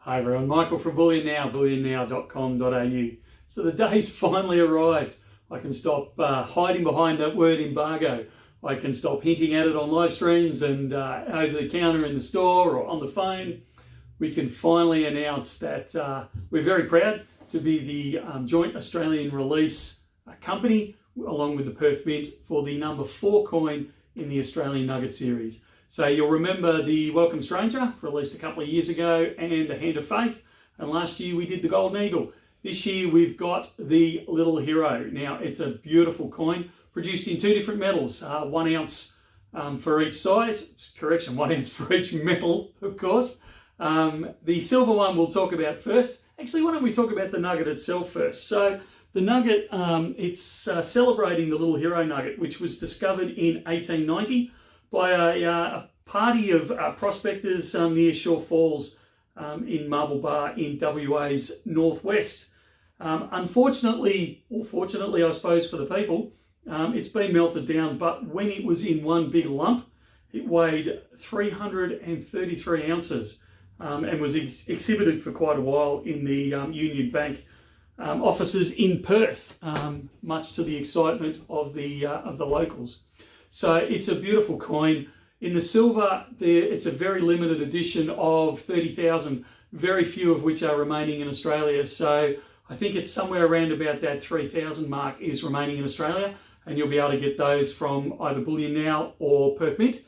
Hi everyone, Michael from Bullion Now, bullionnow.com.au. So the day's finally arrived. I can stop hiding behind that word embargo. I can stop hinting at it on live streams and over the counter in the store or on the phone. We can finally announce that we're very proud to be the joint Australian release company along with the Perth Mint for the number 4 coin in the Australian Nugget series. So you'll remember the Welcome Stranger, released a couple of years ago, and the Hand of Faith. And last year we did the Golden Eagle. This year we've got the Little Hero. Now it's a beautiful coin, produced in 2 different metals, 1 ounce for each size. Correction, 1 ounce for each metal, of course. The silver one we'll talk about first. Actually, why don't we talk about the Nugget itself first? So the Nugget, it's celebrating the Little Hero Nugget, which was discovered in 1890 by a party of prospectors near Shaw Falls in Marble Bar in WA's northwest. Unfortunately, or fortunately I suppose for the people, it's been melted down, but when it was in one big lump, it weighed 333 ounces and was exhibited for quite a while in the Union Bank offices in Perth, much to the excitement of the locals. So it's a beautiful coin. In the silver, it's a very limited edition of 30,000, very few of which are remaining in Australia. So I think it's somewhere around about that 3,000 mark is remaining in Australia, and you'll be able to get those from either Bullion Now or Perth Mint.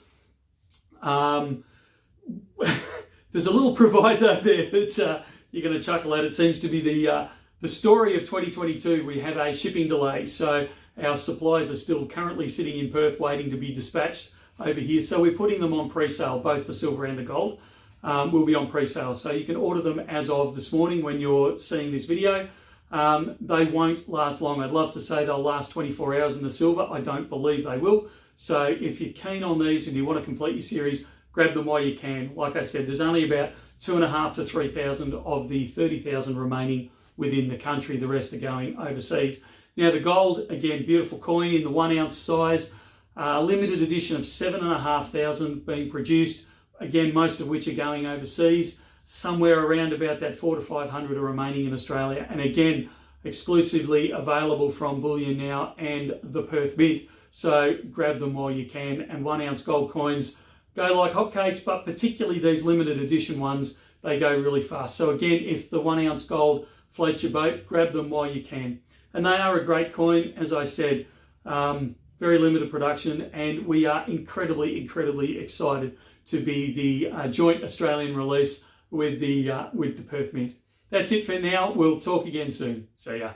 There's a little proviso there that you're going to chuckle at. It seems to be the story of 2022. We had a shipping delay, so our supplies are still currently sitting in Perth waiting to be dispatched over here. So we're putting them on pre-sale, both the silver and the gold will be on pre-sale. So you can order them as of this morning when you're seeing this video. They won't last long. I'd love to say they'll last 24 hours in the silver. I don't believe they will. So if you're keen on these and you want to complete your series, grab them while you can. Like I said, there's only about 2,500 to 3,000 of the 30,000 remaining within the country. The rest are going overseas. Now the gold, again, beautiful coin in the 1 ounce size, limited edition of 7,500 being produced. Again, most of which are going overseas. Somewhere around about that 400 to 500 are remaining in Australia. And again, exclusively available from Bullion Now and the Perth Mint. So grab them while you can. And 1 ounce gold coins go like hotcakes, but particularly these limited edition ones, they go really fast. So again, if the 1 ounce gold floats your boat, grab them while you can. And they are a great coin, as I said, very limited production, and we are incredibly excited to be the joint Australian release with the Perth Mint. That's it for now. We'll talk again soon. See ya.